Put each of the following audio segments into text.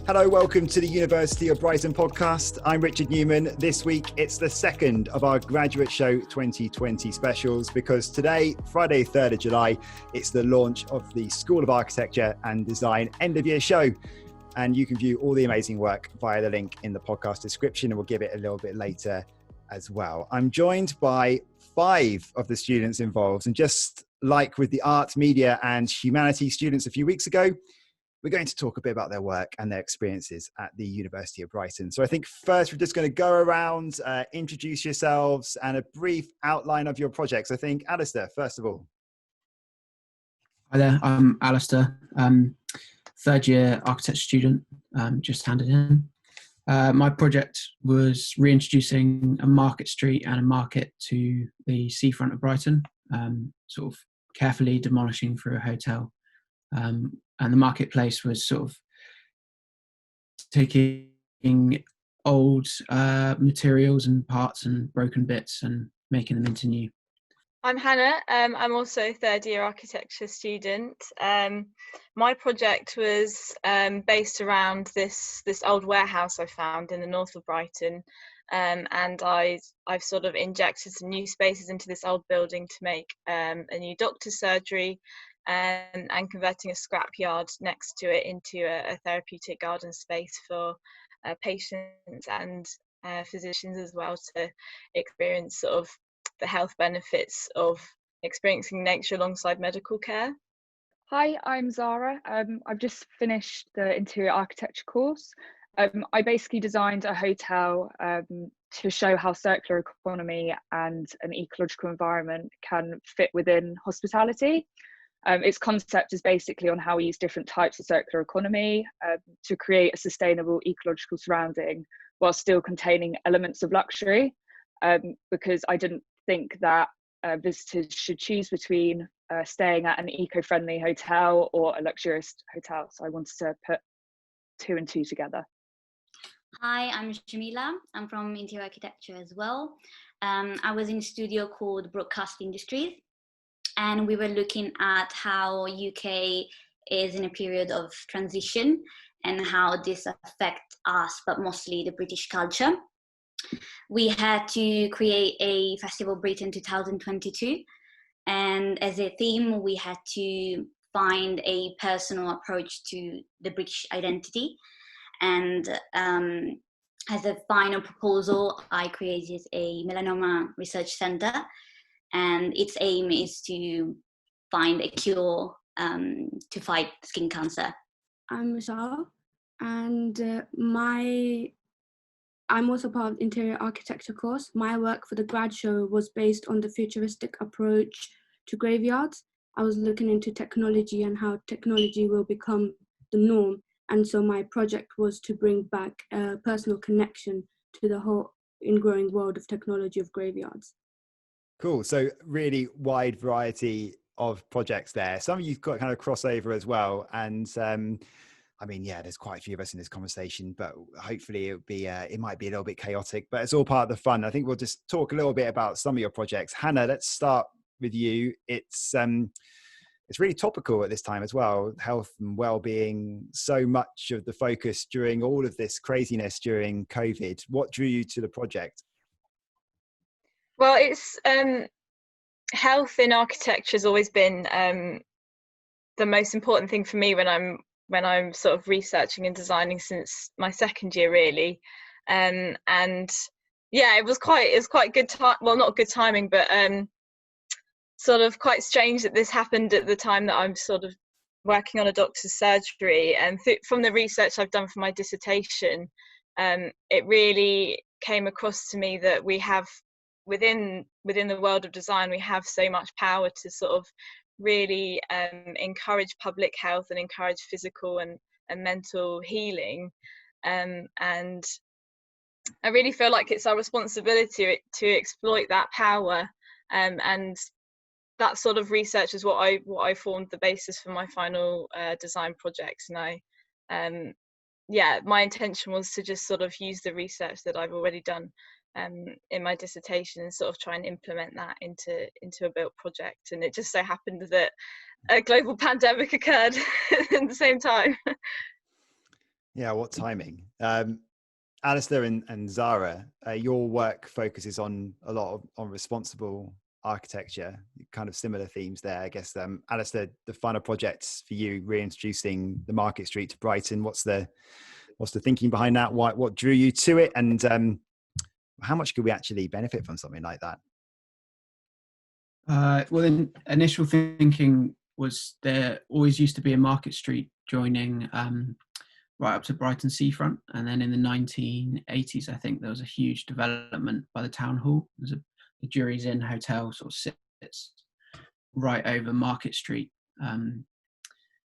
Hello, welcome to the University of Brighton podcast. I'm Richard Newman. This week, it's the second of our Graduate Show 2020 specials because today, Friday, 3rd of July, it's the launch of the School of Architecture and Design end of year show. And you can view all the amazing work via the link in the podcast description, and we'll give it a little bit later as well. I'm joined by 5 of the students involved. And just like with the art, media and humanities students a few weeks ago, we're going to talk a bit about their work and their experiences at the University of Brighton. So I think first we're just going to go around, introduce yourselves and a brief outline of your projects. I think, Alistair, first of all. Hi there, I'm Alistair, third year architecture student, just handed in. My project was reintroducing a market street and a market to the seafront of Brighton, sort of carefully demolishing for a hotel. And the marketplace was sort of taking old materials and parts and broken bits and making them into new. I'm Hannah. I'm also a third year architecture student. My project was based around this old warehouse I found in the north of Brighton. And I've sort of injected some new spaces into this old building to make a new doctor's surgery. And converting a scrapyard next to it into a therapeutic garden space for patients and physicians as well, to experience sort of the health benefits of experiencing nature alongside medical care. Hi, I'm Zara. I've just finished the interior architecture course. I basically designed a hotel to show how circular economy and an ecological environment can fit within hospitality. Its concept is basically on how we use different types of circular economy to create a sustainable ecological surrounding while still containing elements of luxury, because I didn't think that visitors should choose between staying at an eco-friendly hotel or a luxurious hotel. So I wanted to put 2 and 2 together. Hi, I'm Jamila. I'm from interior architecture as well. I was in a studio called Broadcast Industries, and we were looking at how UK is in a period of transition and how this affects us, but mostly the British culture. We had to create a Festival Britain 2022, and as a theme, we had to find a personal approach to the British identity. And as a final proposal, I created a melanoma research centre, and its aim is to find a cure to fight skin cancer. I'm Michelle, and I'm also part of the interior architecture course. My work for the grad show was based on the futuristic approach to graveyards. I was looking into technology and how technology will become the norm. And so my project was to bring back a personal connection to the whole ingrowing world of technology of graveyards. Cool. So really wide variety of projects there. Some of you've got kind of crossover as well. And I mean, yeah, there's quite a few of us in this conversation, but hopefully it might be a little bit chaotic, but it's all part of the fun. I think we'll just talk a little bit about some of your projects. Hannah, let's start with you. It's really topical at this time as well. Health and well-being, so much of the focus during all of this craziness during COVID. What drew you to the project? Well, it's health in architecture has always been the most important thing for me when I'm sort of researching and designing since my second year, really. And yeah, it was quite good time. Well, not good timing, but sort of quite strange that this happened at the time that I'm sort of working on a doctor's surgery. And from the research I've done for my dissertation, it really came across to me that we have within the world of design, we have so much power to sort of really encourage public health and encourage physical and mental healing. And I really feel like it's our responsibility to exploit that power. And that sort of research is what I formed the basis for my final design projects. And my intention was to just sort of use the research that I've already done in my dissertation and sort of try and implement that into a built project. And it just so happened that a global pandemic occurred at the same time. Yeah, what timing. Alistair and Zara, your work focuses on a lot on responsible architecture, kind of similar themes there, I guess. Alistair, the final project for you, reintroducing the Market Street to Brighton. What's the thinking behind that? What drew you to it, and how much could we actually benefit from something like that? Well, the initial thinking was there always used to be a Market Street joining right up to Brighton seafront, and then in the 1980s, I think there was a huge development by the town hall. There's the Jury's Inn hotel sort of sits right over Market Street.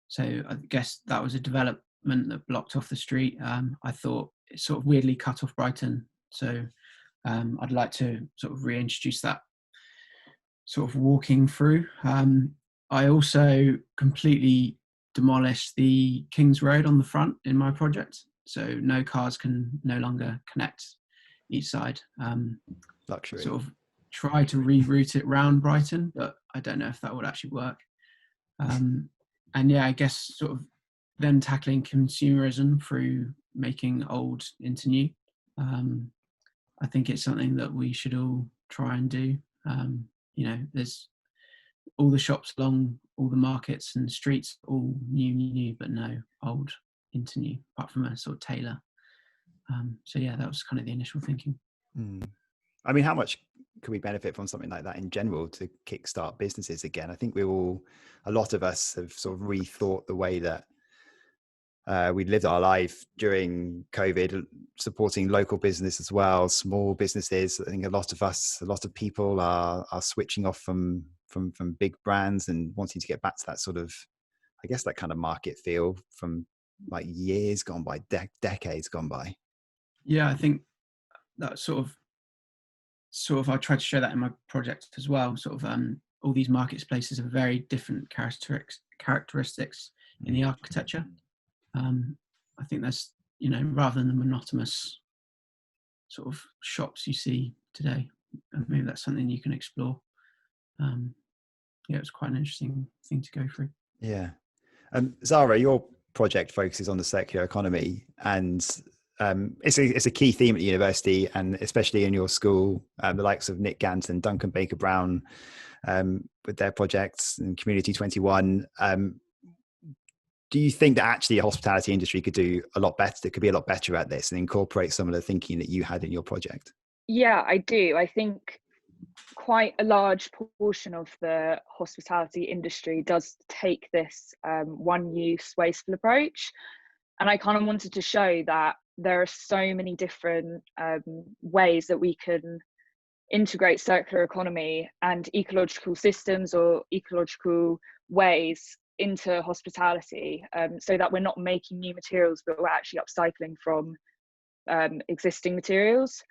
So I guess that was a development that blocked off the street. I thought it sort of weirdly cut off Brighton. So I'd like to sort of reintroduce that sort of walking through. I also completely demolished the King's Road on the front in my project. So no cars can no longer connect each side. Luxury. Sort of try to reroute it round Brighton, but I don't know if that would actually work. And yeah, I guess sort of then tackling consumerism through making old into new. I think it's something that we should all try and do. There's all the shops along all the markets and streets, all new, but no old into new, apart from a sort of tailor. So yeah, that was kind of the initial thinking. I mean, how much could we benefit from something like that in general to kickstart businesses again? I think a lot of us have sort of rethought the way that we lived our life during COVID, supporting local business as well, small businesses. I think a lot of people are switching off from big brands and wanting to get back to that sort of, I guess, that kind of market feel from like years gone by, decades gone by. Yeah, I think that sort of I tried to show that in my project as well. Sort of all these marketplaces have very different characteristics in the architecture. I think that's, rather than the monotonous sort of shops you see today, maybe that's something you can explore. Yeah, it was quite an interesting thing to go through. Yeah. Zara, your project focuses on the circular economy, and it's a key theme at the university, and especially in your school, the likes of Nick Gant and Duncan Baker Brown with their projects and Community 21. Do you think that actually a hospitality industry could do a lot better? That could be a lot better at this and incorporate some of the thinking that you had in your project? Yeah, I do. I think quite a large portion of the hospitality industry does take this one-use wasteful approach. And I kind of wanted to show that there are so many different ways that we can integrate circular economy and ecological systems or ecological ways into hospitality, so that we're not making new materials, but we're actually upcycling from existing materials.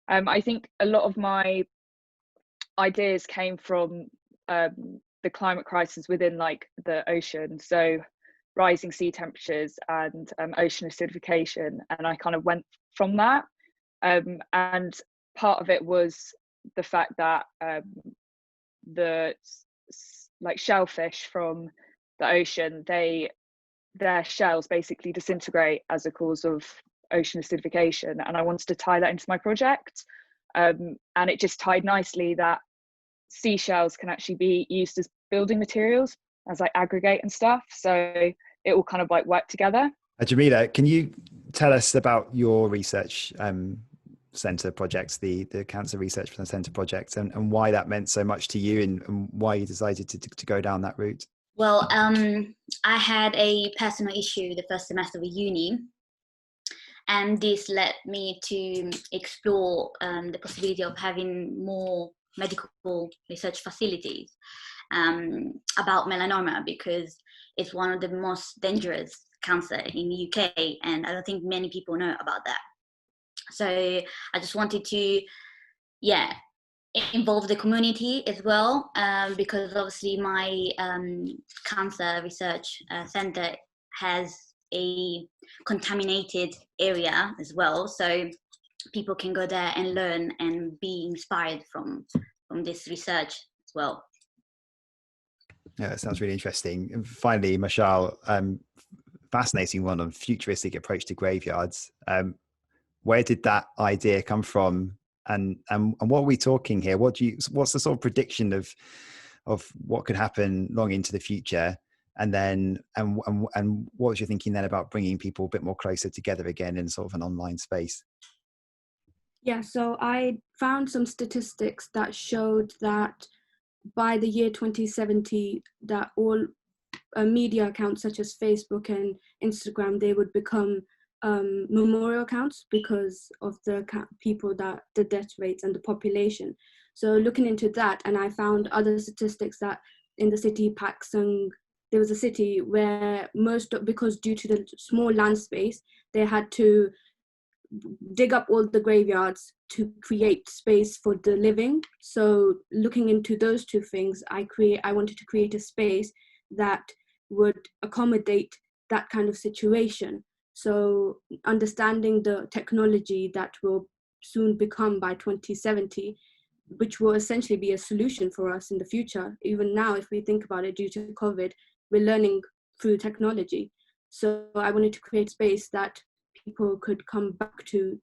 I think a lot of my ideas came from the climate crisis within like the ocean, so rising sea temperatures and ocean acidification, and I kind of went from that, and part of it was the fact that the like shellfish from the ocean, their shells basically disintegrate as a cause of ocean acidification, and I wanted to tie that into my project, and it just tied nicely that seashells can actually be used as building materials, as like aggregate and stuff, so it will kind of like work together. Jamila, can you tell us about your research centre projects, the Cancer Research Centre project, and why that meant so much to you, and why you decided to go down that route? Well, I had a personal issue the first semester of uni, and this led me to explore the possibility of having more medical research facilities about melanoma, because it's one of the most dangerous cancer in the UK, and I don't think many people know about that. So I just wanted to, involve the community as well, because obviously my cancer research center has a contaminated area as well. So people can go there and learn and be inspired from this research as well. Yeah, that sounds really interesting. And finally, Mashal, fascinating one on futuristic approach to graveyards. Where did that idea come from? And what are we talking here? What's the sort of prediction of what could happen long into the future? And then, and what was your thinking then about bringing people a bit more closer together again in sort of an online space? Yeah, so I found some statistics that showed that by the year 2070, that all media accounts such as Facebook and Instagram, they would become memorial accounts because of the the death rates and the population. So looking into that, and I found other statistics that in the city Paksung, there was a city where because due to the small land space, they had to dig up all the graveyards to create space for the living. So looking into those two things, I wanted to create a space that would accommodate that kind of situation. So understanding the technology that will soon become by 2070, which will essentially be a solution for us in the future. Even now, if we think about it, due to COVID, we're learning through technology. So I wanted to create space that people could come back to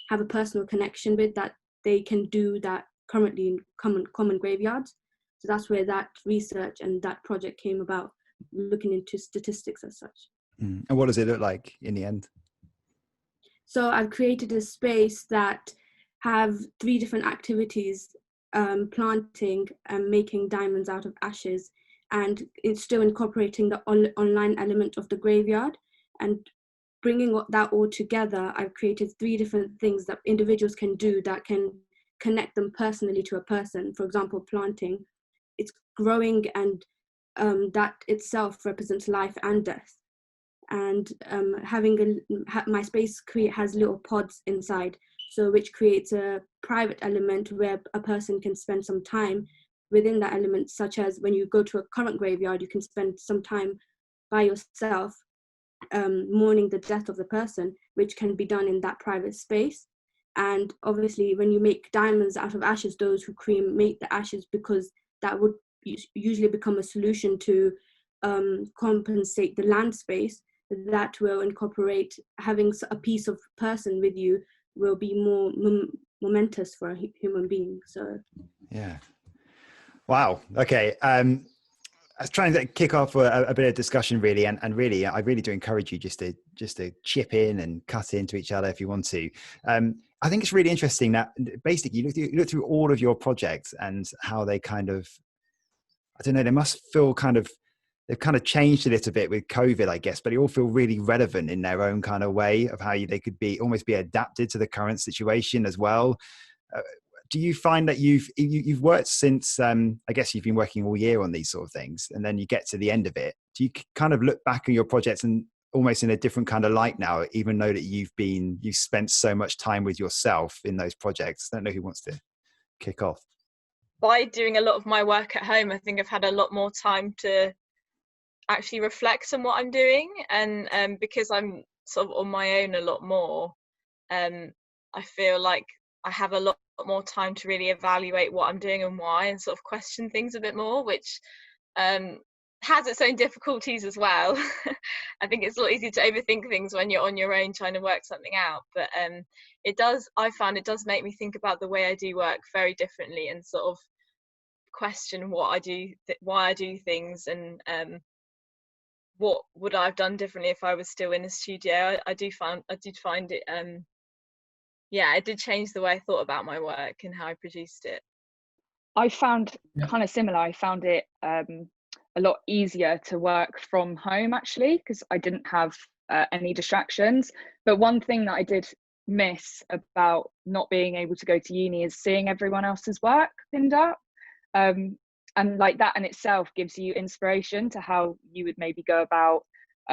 have a personal connection with, that they can do that currently in common graveyards. So that's where that research and that project came about, looking into statistics as such. And what does it look like in the end? So I've created a space that have 3 different activities: planting and making diamonds out of ashes, and it's still incorporating the online element of the graveyard. And bringing that all together, I've created 3 different things that individuals can do that can connect them personally to a person. For example, planting, it's growing, and that itself represents life and death. And my space has little pods inside, so which creates a private element where a person can spend some time within that element, such as when you go to a current graveyard, you can spend some time by yourself mourning the death of the person, which can be done in that private space. And obviously when you make diamonds out of ashes, those who cremate the ashes, because that would usually become a solution to compensate the land space, that will incorporate having a piece of person with you will be more momentous for a human being. So yeah, wow, okay. I was trying to kick off a bit of discussion, really, and really, I really do encourage you just to chip in and cut into each other if you want to. I think it's really interesting that basically you look through all of your projects and how they kind of, I don't know, they must feel they've kind of changed a little bit with COVID, I guess, but they all feel really relevant in their own kind of way of how they could almost be adapted to the current situation as well. Do you find that you've worked since, I guess you've been working all year on these sort of things, and then you get to the end of it? Do you kind of look back on your projects and almost in a different kind of light now, even though that you've spent so much time with yourself in those projects? I don't know who wants to kick off. By doing a lot of my work at home, I think I've had a lot more time to actually reflect on what I'm doing, and because I'm sort of on my own a lot more, I feel like I have a lot more time to really evaluate what I'm doing and why, and sort of question things a bit more, which has its own difficulties as well. I think it's a lot easier to overthink things when you're on your own trying to work something out, but I found it does make me think about the way I do work very differently, and sort of question what I do, why I do things, and what would I have done differently if I was still in a studio. I did find it it did change the way I thought about my work and how I produced it. I found kind of similar. I found it a lot easier to work from home, actually, because I didn't have any distractions. But one thing that I did miss about not being able to go to uni is seeing everyone else's work pinned up. And like that in itself gives you inspiration to how you would maybe go about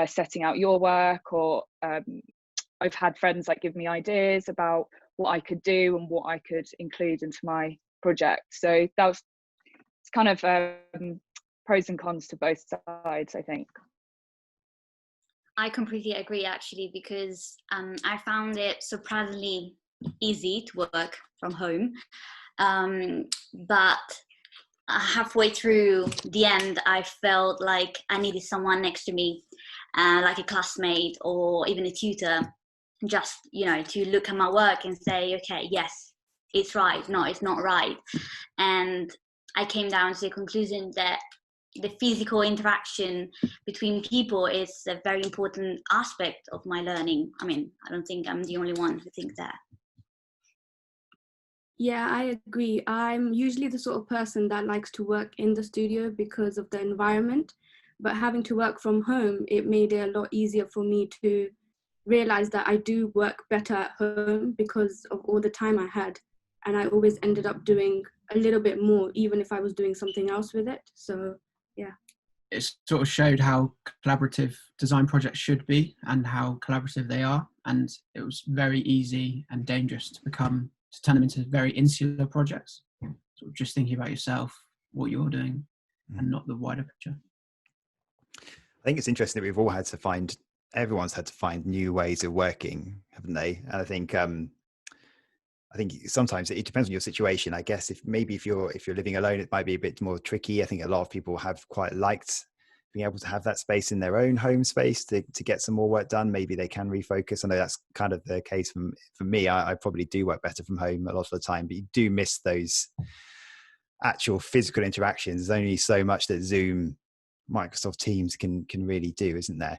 setting out your work, or I've had friends like give me ideas about what I could do and what I could include into my project. So it's kind of pros and cons to both sides, I think. I completely agree, actually, because I found it surprisingly easy to work from home. But halfway through the end, I felt like I needed someone next to me, like a classmate or even a tutor, just, to look at my work and say, okay, yes, it's right. No, it's not right. And I came down to the conclusion that the physical interaction between people is a very important aspect of my learning. I mean, I don't think I'm the only one who thinks that. Yeah, I agree. I'm usually the sort of person that likes to work in the studio because of the environment, but having to work from home, it made it a lot easier for me to realize that I do work better at home because of all the time I had. And I always ended up doing a little bit more, even if I was doing something else with it. So, yeah. It sort of showed how collaborative design projects should be and how collaborative they are. And it was very easy and dangerous to turn them into very insular projects. Sort of just thinking about yourself, what you're doing, and not the wider picture. I think it's interesting that everyone's had to find new ways of working, haven't they? And I think sometimes it depends on your situation. I guess if you're living alone, it might be a bit more tricky. I think a lot of people have quite liked being able to have that space in their own home space to get some more work done. Maybe they can refocus. I know that's kind of the case for me. I probably do work better from home a lot of the time, but you do miss those actual physical interactions. There's only so much that Zoom, Microsoft Teams can really do, isn't there?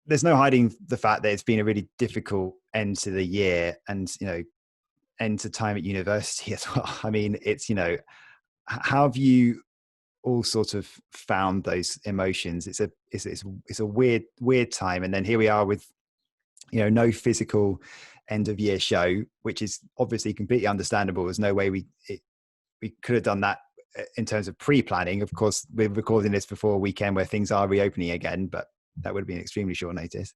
There's no hiding the fact that it's been a really difficult end to the year and, end to time at university as well. I mean, it's, how have you all sort of found those emotions? It's a weird time. And then here we are with, no physical end of year show, which is obviously completely understandable. There's no way we could have done that in terms of pre-planning. Of course, we're recording this before a weekend where things are reopening again, but that would have been extremely short notice.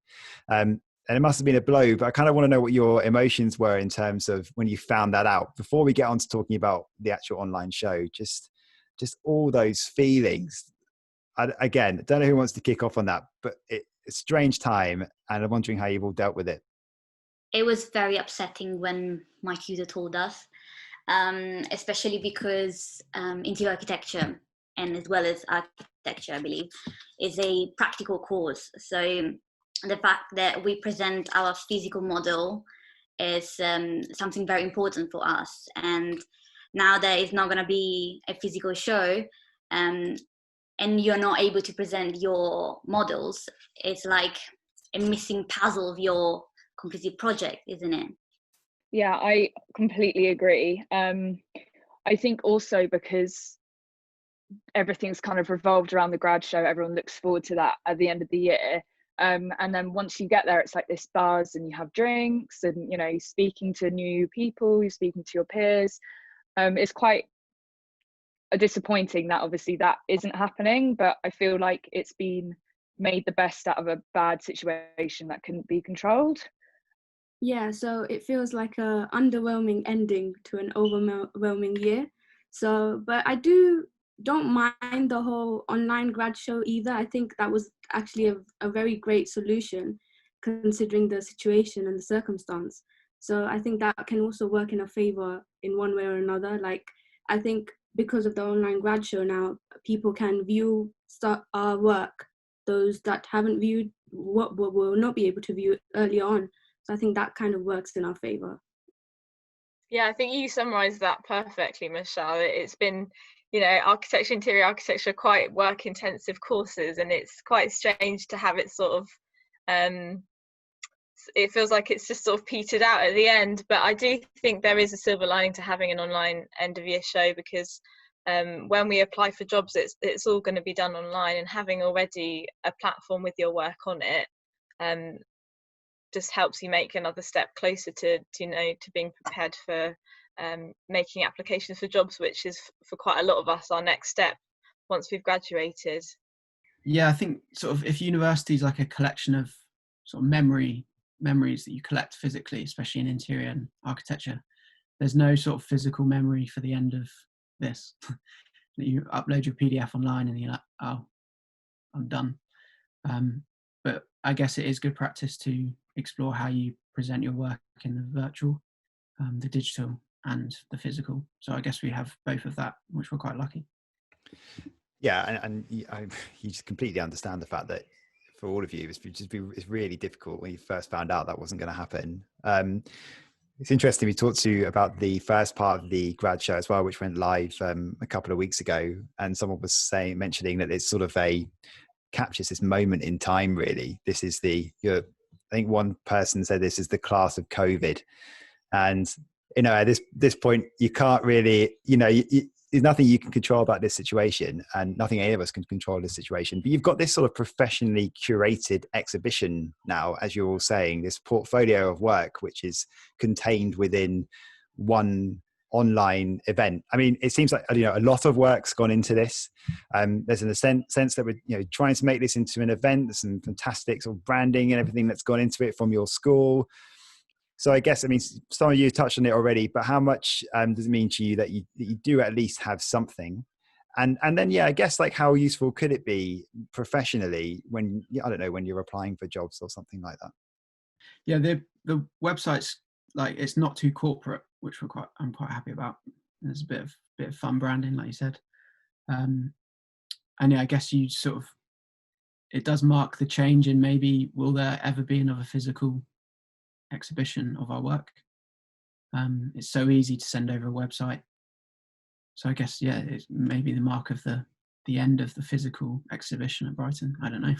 And it must have been a blow, but I kind of want to know what your emotions were in terms of when you found that out. Before we get on to talking about the actual online show, just all those feelings. Again, don't know who wants to kick off on that, but it's a strange time, and I'm wondering how you've all dealt with it. It was very upsetting when my tutor told us, especially because interior architecture and as well as architecture, I believe, is a practical course. So the fact that we present our physical model is something very important for us. And now there is not going to be a physical show, and you're not able to present your models, it's like a missing puzzle of your completed project, isn't it? Yeah, I completely agree. I think also because everything's kind of revolved around the grad show, everyone looks forward to that at the end of the year. And then once you get there, it's like this buzz and you have drinks and, you're speaking to new people, you're speaking to your peers. It's quite disappointing that obviously that isn't happening, but I feel like it's been made the best out of a bad situation that couldn't be controlled. Yeah, so it feels like a underwhelming ending to an overwhelming year. So, but I don't mind the whole online grad show either. I think that was actually a very great solution considering the situation and the circumstance. So I think that can also work in our favor in one way or another. Like, I think because of the online grad show now, people can view our work. Those that haven't viewed what will not be able to view early on. So I think that kind of works in our favor. Yeah, I think you summarised that perfectly, Michelle. It's been, architecture, interior architecture, quite work-intensive courses, and it's quite strange to have it sort of, it feels like it's just sort of petered out at the end. But I do think there is a silver lining to having an online end-of-year show, because when we apply for jobs, it's all going to be done online, and having already a platform with your work on it just helps you make another step closer to being prepared for making applications for jobs, which is for quite a lot of us our next step once we've graduated. Yeah, I think sort of if university is like a collection of sort of memories that you collect physically, especially in interior and architecture, there's no sort of physical memory for the end of this. You upload your PDF online and you're like, oh, I'm done. but I guess it is good practice to explore how you present your work in the virtual, the digital and the physical. So I guess we have both of that, which we're quite lucky. Yeah, and you just completely understand the fact that for all of you, it's really difficult when you first found out that wasn't going to happen. It's interesting. We talked to you about the first part of the grad show as well, which went live a couple of weeks ago, and someone was mentioning that it's sort of captures this moment in time. Really, this is I think one person said this is the class of COVID, and at this point you can't really, there's nothing you can control about this situation, and nothing any of us can control this situation. But you've got this sort of professionally curated exhibition now, as you're all saying, this portfolio of work, which is contained within one online event. I mean, it seems like, a lot of work's gone into this. There's a sense that we're, trying to make this into an event. There's some fantastic sort of branding and everything that's gone into it from your school. So I guess, some of you touched on it already, but how much does it mean to you that you do at least have something? And then, I guess, like, how useful could it be professionally when, when you're applying for jobs or something like that? Yeah, the website's like, it's not too corporate, which I'm quite happy about. There's a bit of fun branding, like you said. And I guess you it does mark the change in maybe, will there ever be another physical exhibition of our work? It's so easy to send over a website. So I guess, it's maybe the mark of the end of the physical exhibition at Brighton. I don't know.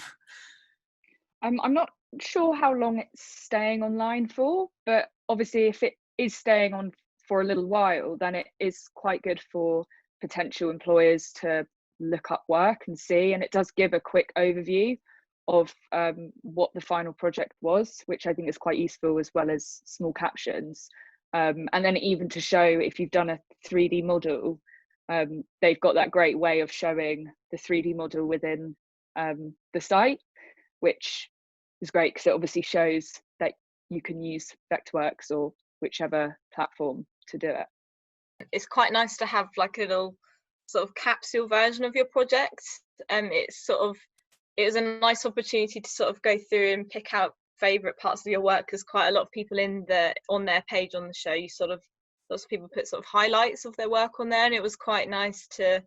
I'm not sure how long it's staying online for, but obviously if it is staying on for a little while, then it is quite good for potential employers to look up work and see, and it does give a quick overview of what the final project was, which I think is quite useful, as well as small captions. And then even to show if you've done a 3D model, they've got that great way of showing the 3D model within the site, which is great because it obviously shows that you can use Vectorworks or whichever platform to do it. It's quite nice to have like a little sort of capsule version of your project. It was a nice opportunity to sort of go through and pick out favourite parts of your work, because quite a lot of people on their page on the show, lots of people put sort of highlights of their work on there, and it was quite nice to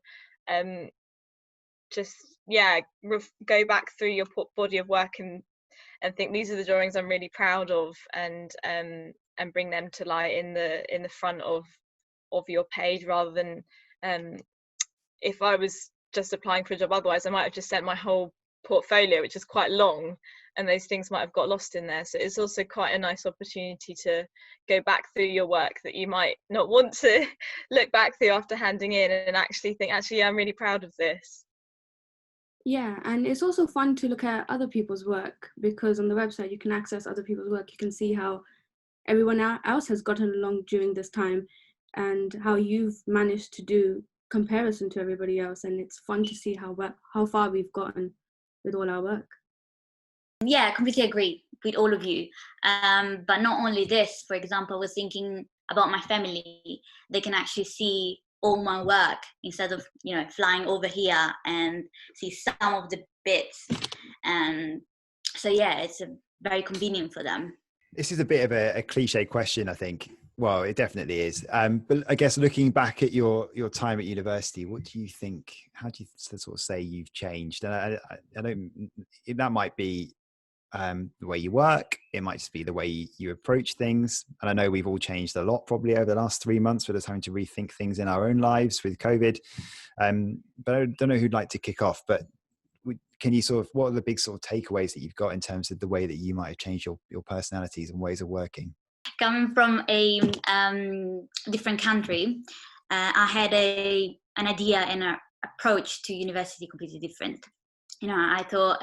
go back through your body of work and think these are the drawings I'm really proud of, and bring them to light in the front of your page, rather than if I was just applying for a job otherwise, I might have just sent my whole portfolio, which is quite long, and those things might have got lost in there. So it's also quite a nice opportunity to go back through your work that you might not want to look back through after handing in, and actually think, I'm really proud of this. Yeah, and it's also fun to look at other people's work, because on the website you can access other people's work. You can see how everyone else has gotten along during this time and how you've managed to do comparison to everybody else, and it's fun to see how far we've gotten with all our work. Yeah, I completely agree with all of you. But not only this, for example, I was thinking about my family. They can actually see all my work instead of, flying over here and see some of the bits. And so, it's very convenient for them. This is a bit of a cliche question, I think. Well, it definitely is. But I guess looking back at your time at university, what do you think? How do you sort of say you've changed? And I don't. That might be the way you work. It might just be the way you approach things. And I know we've all changed a lot probably over the last 3 months, with us having to rethink things in our own lives with COVID. But I don't know who'd like to kick off. But can you what are the big sort of takeaways that you've got in terms of the way that you might have changed your personalities and ways of working? Coming from a different country, I had an idea and an approach to university completely different. I thought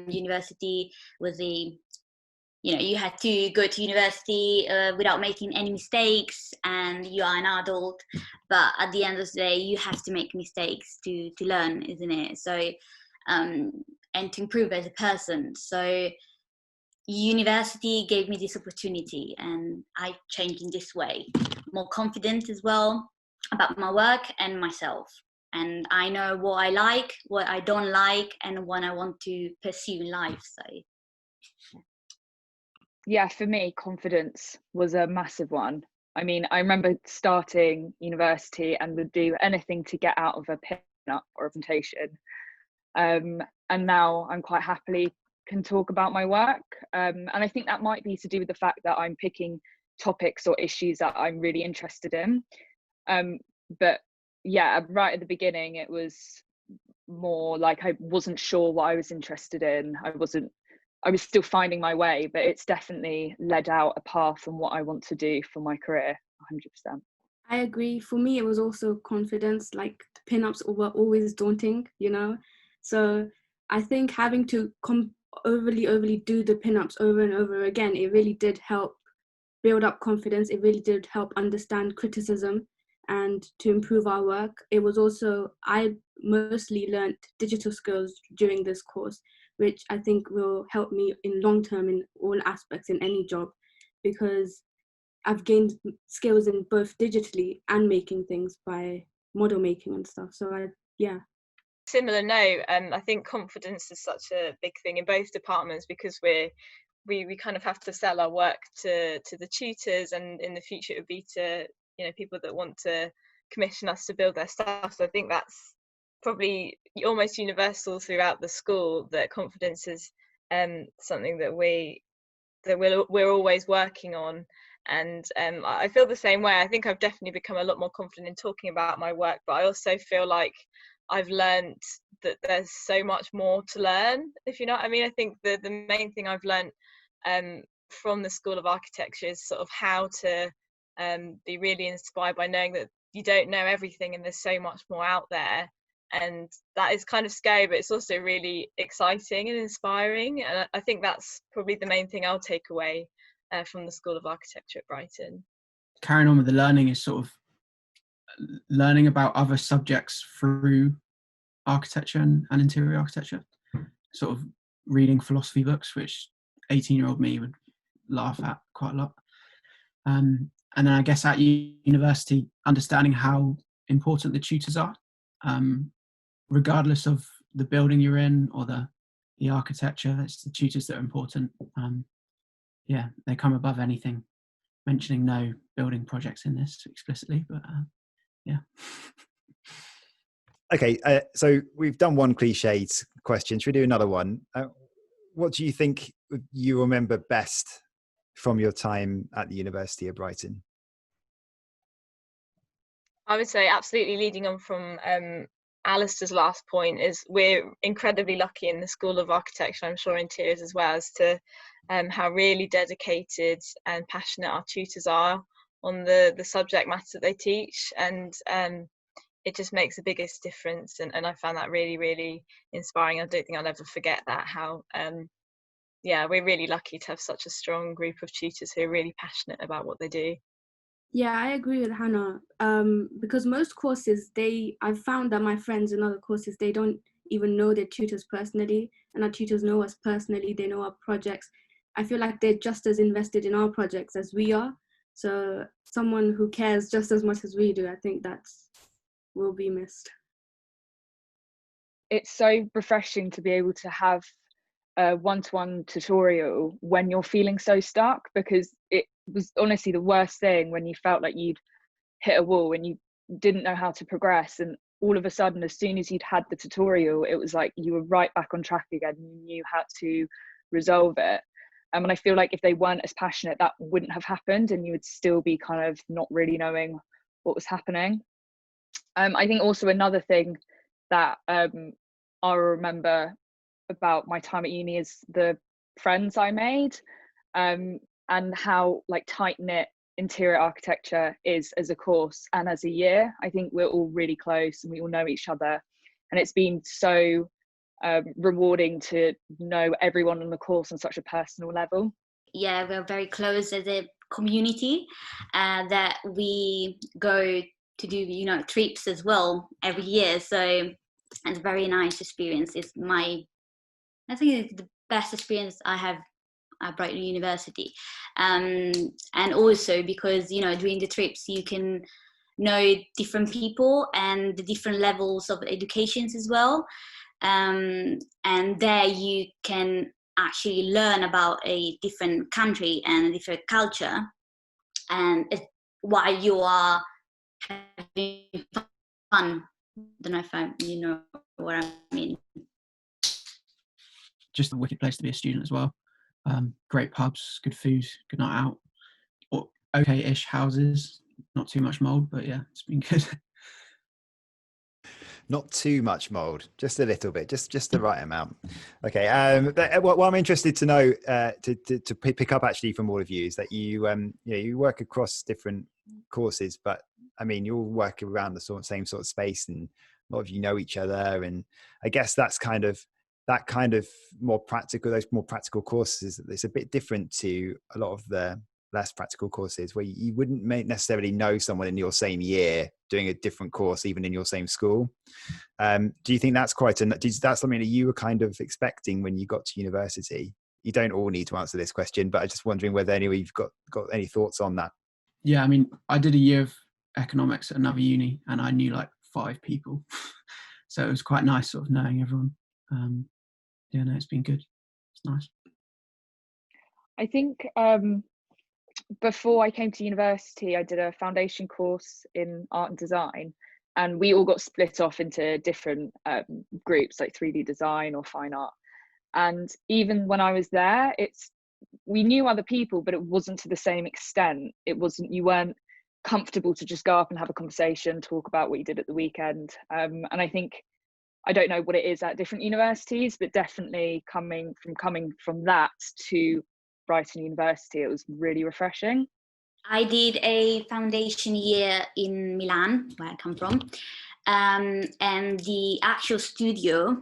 university was you had to go to university without making any mistakes, and you are an adult. But at the end of the day, you have to make mistakes to learn, isn't it? So, and to improve as a person. So university gave me this opportunity, and I changed in this way, more confident as well about my work and myself. and I know what I like, what I don't like, and what I want to pursue in life. So Yeah, for me, confidence was a massive one. I mean, I remember starting university and would do anything to get out of a pin-up or a presentation. And now I'm quite happily can talk about my work. And I think that might be to do with the fact that I'm picking topics or issues that I'm really interested in. But yeah, right at the beginning, it was more like I wasn't sure what I was interested in. I was still finding my way, but it's definitely led out a path on what I want to do for my career, 100%. I agree. For me, it was also confidence. Like the pin-ups were always daunting, you know. So I think having to overly do the pin-ups over and over again, it really did help build up confidence. It really did help understand criticism and to improve our work. It was also, I mostly learned digital skills during this course, which I think will help me in long term in all aspects in any job, because I've gained skills in both digitally and making things by model making and stuff. So yeah. Similar note, I think confidence is such a big thing in both departments, because we kind of have to sell our work to the tutors, and in the future it would be to, you know, people that want to commission us to build their stuff. So I think that's probably almost universal throughout the school, that confidence is something that we're always working on. And I feel the same way. I think I've definitely become a lot more confident in talking about my work, but I also feel like I've learned that there's so much more to learn, if you know what I mean. I think the main thing I've learned from the School of Architecture is sort of how to be really inspired by knowing that you don't know everything and there's so much more out there. And that is kind of scary, but it's also really exciting and inspiring. And I think that's probably the main thing I'll take away from the School of Architecture at Brighton. Carrying on with the learning is sort of learning about other subjects through architecture and interior architecture, sort of reading philosophy books, which 18-year-old me would laugh at quite a lot. And then I guess at university, understanding how important the tutors are, regardless of the building you're in or the architecture. It's the tutors that are important. Yeah, they come above anything. Mentioning no building projects in this explicitly, but yeah. Okay, so we've done one cliched question. Should we do another one? What do you think you remember best from your time at the University of Brighton? I would say, absolutely leading on from Alistair's last point, is we're incredibly lucky in the School of Architecture, I'm sure interiors as well, as to how really dedicated and passionate our tutors are on the subject matter that they teach. And it just makes the biggest difference, and I found that really, really inspiring. I don't think I'll ever forget that, how yeah, we're really lucky to have such a strong group of tutors who are really passionate about what they do. Yeah, I agree with Hannah. Because most courses, I've found that my friends in other courses, they don't even know their tutors personally, and our tutors know us personally. They know our projects. I feel like they're just as invested in our projects as we are. So someone who cares just as much as we do, I think will be missed. It's so refreshing to be able to have a one-to-one tutorial when you're feeling so stuck, because it was honestly the worst thing when you felt like you'd hit a wall and you didn't know how to progress, and all of a sudden, as soon as you'd had the tutorial, it was like you were right back on track again. You knew how to resolve it. And I feel like if they weren't as passionate, that wouldn't have happened, and you would still be kind of not really knowing what was happening. I think also another thing that I remember about my time at uni is the friends I made, and how like tight-knit interior architecture is as a course and as a year. I think we're all really close and we all know each other, and it's been so rewarding to know everyone on the course on such a personal level. Yeah, we're very close as a community, that we go to do, you know, trips as well every year. So it's a very nice experience. I think it's the best experience I have at Brighton University. And also because, you know, during the trips you can know different people and the different levels of educations as well. And there you can actually learn about a different country and a different culture, and while you are having fun. I don't know if you know what I mean. Just a wicked place to be a student as well. Great pubs, good food, good night out. Okay-ish houses, not too much mold, but yeah, it's been good. Not too much mold, just a little bit, just the right amount. Okay. But what I'm interested to know, to pick up actually from all of you, is that you work across different courses, but I mean, you all work around the same sort of space, and a lot of you know each other. And I guess that kind of more practical, those more practical courses, it's a bit different to a lot of the less practical courses, where you wouldn't necessarily know someone in your same year doing a different course, even in your same school. Do you think that's that's something that you were kind of expecting when you got to university? You don't all need to answer this question, but I'm just wondering whether you've got any thoughts on that. Yeah, I mean, I did a year of economics at another uni, and I knew like 5 people. So it was quite nice sort of knowing everyone. Yeah, no, it's been good. It's nice. I think before I came to university, I did a foundation course in art and design, and we all got split off into different groups, like 3D design or fine art. And even when I was there, we knew other people, but it wasn't to the same extent. You weren't comfortable to just go up and have a conversation, talk about what you did at the weekend. And I think, I don't know what it is at different universities, but definitely coming from that to Brighton University, it was really refreshing. I did a foundation year in Milan, where I come from, and the actual studio,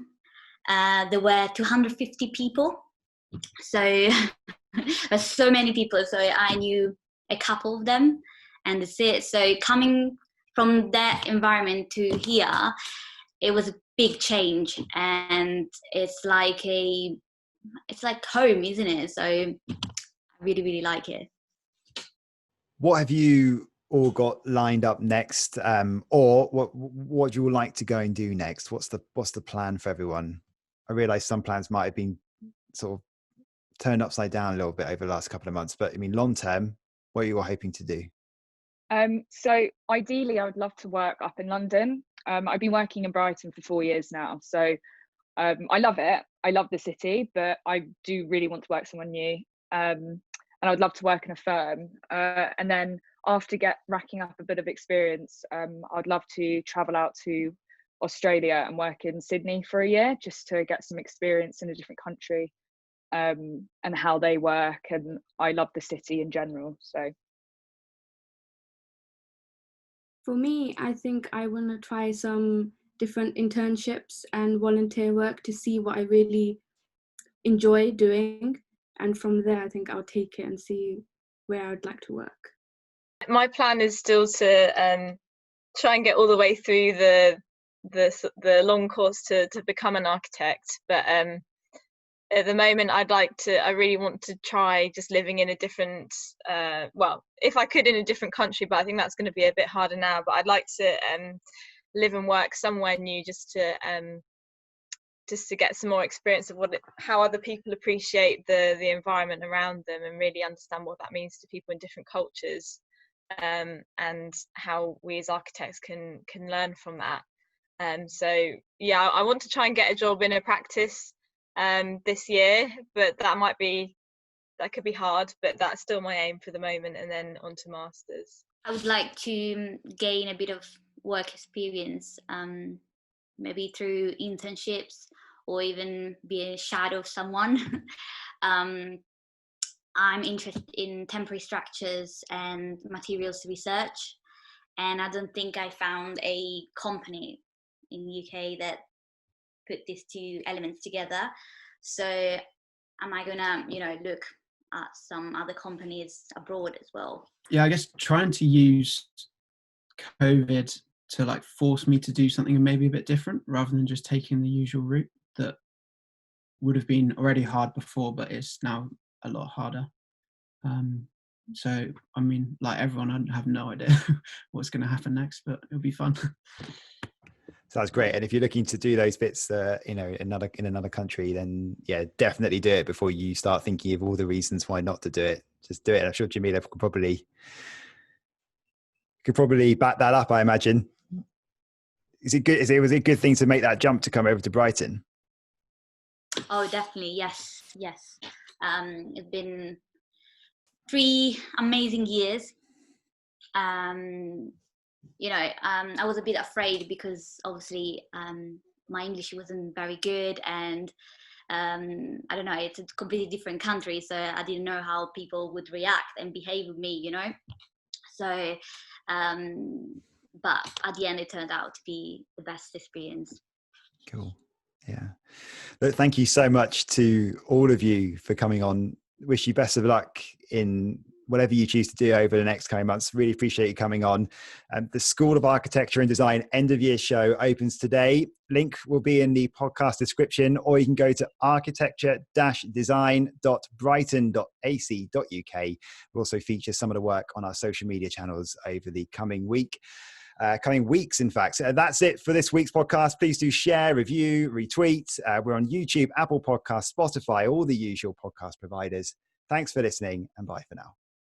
there were 250 people, so there's so many people, so I knew a couple of them, and that's it. So coming from that environment to here, it was a big change, and it's like home, isn't it? So I really, really like it. What have you all got lined up next, or what do you all like to go and do next? What's the plan for everyone? I realise some plans might have been sort of turned upside down a little bit over the last couple of months, but I mean, long term, what are you all hoping to do? So ideally, I would love to work up in London. I've been working in Brighton for 4 years now, so I love it. I love the city, but I do really want to work somewhere new. And I'd love to work in a firm. And then after racking up a bit of experience, I'd love to travel out to Australia and work in Sydney for a year, just to get some experience in a different country, and how they work. And I love the city in general. So for me, I think I want to try some different internships and volunteer work to see what I really enjoy doing. And from there, I think I'll take it and see where I'd like to work. My plan is still to try and get all the way through the long course to become an architect. But at the moment, I really want to try just living in a different, well, if I could, in a different country, but I think that's going to be a bit harder now. But I'd like to live and work somewhere new, just to get some more experience of how other people appreciate the environment around them, and really understand what that means to people in different cultures, and how we as architects can learn from that. So yeah, I want to try and get a job in a practice this year, but that could be hard, but that's still my aim for the moment, and then on to masters. I would like to gain a bit of work experience, maybe through internships, or even be a shadow of someone. I'm interested in temporary structures and materials research, and I don't think I found a company in the UK that put these 2 elements together. So am I gonna, look at some other companies abroad as well? Yeah, I guess trying to use COVID to like force me to do something maybe a bit different, rather than just taking the usual route that would have been already hard before, but it's now a lot harder. So, I mean, like everyone, I have no idea what's going to happen next, but it'll be fun. Sounds great. And if you're looking to do those bits, in another country, then yeah, definitely do it before you start thinking of all the reasons why not to do it. Just do it. I'm sure Jamila could probably back that up, I imagine. Is it good? Was it a good thing to make that jump to come over to Brighton? Oh, definitely. Yes. It's been 3 amazing years. I was a bit afraid because obviously my English wasn't very good, and I don't know, it's a completely different country, so I didn't know how people would react and behave with me, So, but at the end, it turned out to be the best experience. Cool. Yeah. But thank you so much to all of you for coming on. Wish you best of luck in whatever you choose to do over the next coming months. Really appreciate you coming on. The School of Architecture and Design end of year show opens today. Link will be in the podcast description, or you can go to architecture-design.brighton.ac.uk. We'll also feature some of the work on our social media channels over the coming weeks, in fact. That's it for this week's podcast. Please do share, review, retweet. We're on YouTube, Apple Podcasts, Spotify, all the usual podcast providers. Thanks for listening, and bye for now.